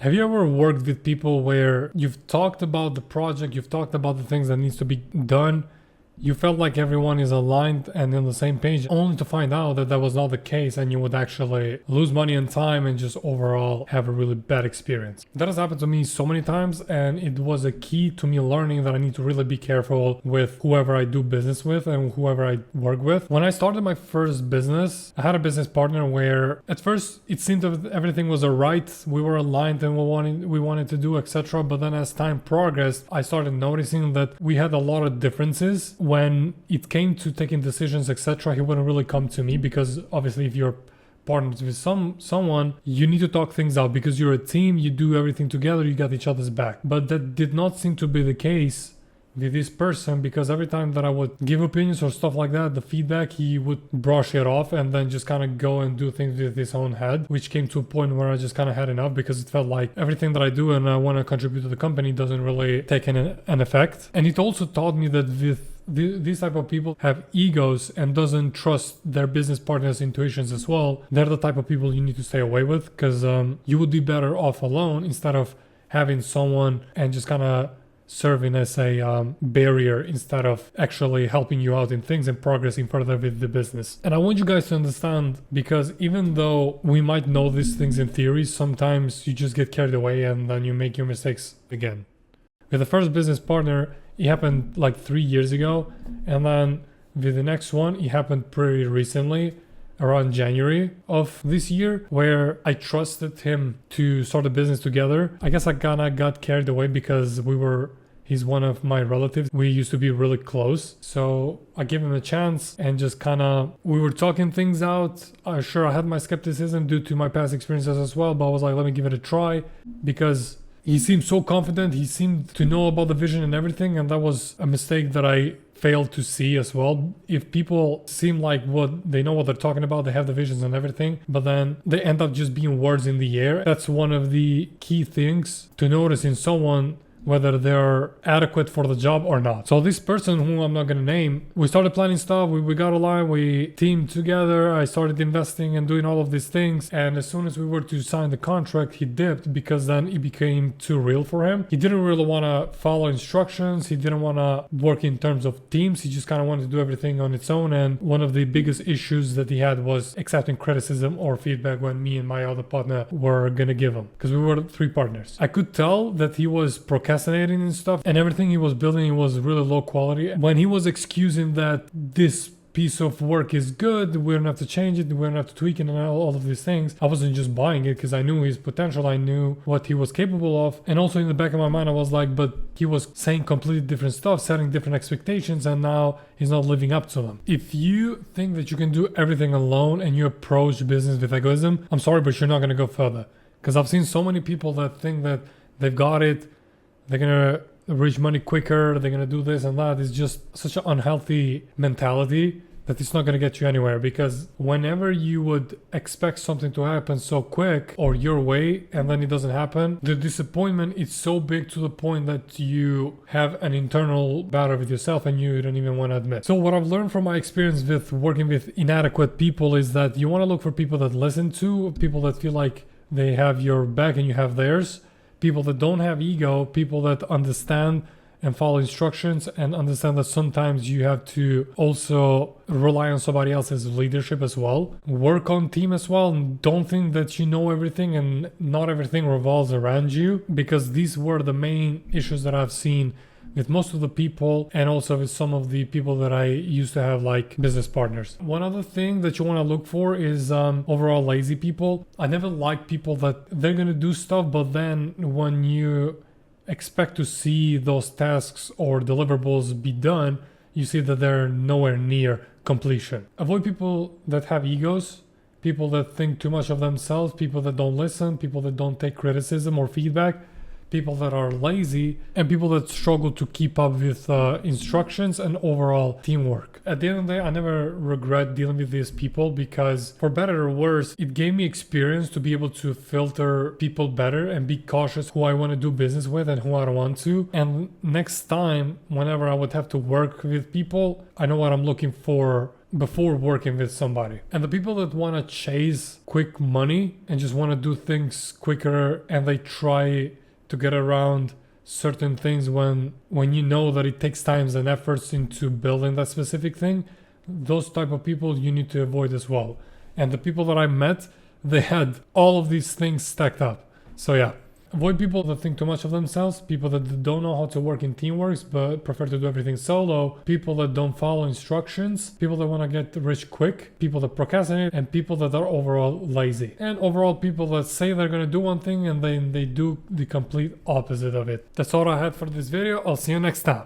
Have you ever worked with people where you've talked about the project, you've talked about the things that needs to be done, you felt like everyone is aligned and on the same page, only to find out that that was not the case and you would actually lose money and time and just overall have a really bad experience? That has happened to me so many times, and it was a key to me learning that I need to really be careful with whoever I do business with and whoever I work with. When I started my first business, I had a business partner where at first it seemed that everything was alright, we were aligned and we wanted to do, etc. But then as time progressed, I started noticing that we had a lot of differences. When it came to taking decisions, etc., he wouldn't really come to me, because obviously if you're partners with someone, you need to talk things out because you're a team, you do everything together, you got each other's back. But that did not seem to be the case with this person, because every time that I would give opinions or stuff like that, the feedback, he would brush it off and then just kind of go and do things with his own head, which came to a point where I just kind of had enough, because it felt like everything that I do and I want to contribute to the company doesn't really take an effect. And it also taught me that with these type of people have egos and doesn't trust their business partners' intuitions as well. They're the type of people you need to stay away with, because you would be better off alone instead of having someone and just kind of serving as a barrier instead of actually helping you out in things and progressing further with the business. And I want you guys to understand, because even though we might know these things in theory, sometimes you just get carried away and then you make your mistakes again. With the first business partner, it happened like 3 years ago, and then with the next one, it happened pretty recently, around January of this year, where I trusted him to start a business together. I guess I kinda got carried away because he's one of my relatives. We used to be really close. So I gave him a chance and just we were talking things out. Sure, I had my skepticism due to my past experiences as well, but I was like, let me give it a try, because he seemed so confident. He seemed to know about the vision and everything. And that was a mistake that I failed to see as well. If people seem like they know what they're talking about, they have the visions and everything, but then they end up just being words in the air. That's one of the key things to notice in someone, whether they're adequate for the job or not. So this person, who I'm not gonna name, we started planning stuff, we got aligned, we teamed together, I started investing and doing all of these things, and as soon as we were to sign the contract, he dipped, because then it became too real for him. He didn't really want to follow instructions, he didn't want to work in terms of teams, he just kind of wanted to do everything on its own. And one of the biggest issues that he had was accepting criticism or feedback when me and my other partner were gonna give him, because we were 3 partners. I could tell that he was procrastinating and stuff, and everything he was building was really low quality. When he was excusing that this piece of work is good, we don't have to change it, we don't have to tweak it and all of these things, I wasn't just buying it, because I knew his potential, I knew what he was capable of. And also in the back of my mind I was like, but he was saying completely different stuff, setting different expectations, and now he's not living up to them. If you think that you can do everything alone and you approach business with egoism, I'm sorry, but you're not going to go further. Because I've seen so many people that think that they've got it, they're gonna reach money quicker, they're gonna do this and that. It's just such an unhealthy mentality that it's not gonna get you anywhere, because whenever you would expect something to happen so quick or your way and then it doesn't happen, the disappointment is so big to the point that you have an internal battle with yourself and you don't even want to admit. So what I've learned from my experience with working with inadequate people is that you want to look for people that listen to, people that feel like they have your back and you have theirs, people that don't have ego, people that understand and follow instructions and understand that sometimes you have to also rely on somebody else's leadership as well. Work on team as well. Don't think that you know everything and not everything revolves around you, because these were the main issues that I've seen with most of the people, and also with some of the people that I used to have like business partners. One other thing that you want to look for is overall lazy people. I never like people that they're gonna do stuff, but then when you expect to see those tasks or deliverables be done, you see that they're nowhere near completion. Avoid people that have egos, people that think too much of themselves, people that don't listen, people that don't take criticism or feedback, people that are lazy, and people that struggle to keep up with instructions and overall teamwork. At the end of the day, I never regret dealing with these people, because for better or worse, it gave me experience to be able to filter people better and be cautious who I want to do business with and who I don't want to. And next time, whenever I would have to work with people, I know what I'm looking for before working with somebody. And the people that want to chase quick money and just want to do things quicker, and they try to get around certain things when you know that it takes times and efforts into building that specific thing, those type of people you need to avoid as well. And the people that I met, they had all of these things stacked up. So yeah, avoid people that think too much of themselves, people that don't know how to work in teamworks but prefer to do everything solo, people that don't follow instructions, people that want to get rich quick, people that procrastinate, and people that are overall lazy. And overall people that say they're going to do one thing and then they do the complete opposite of it. That's all I had for this video. I'll see you next time.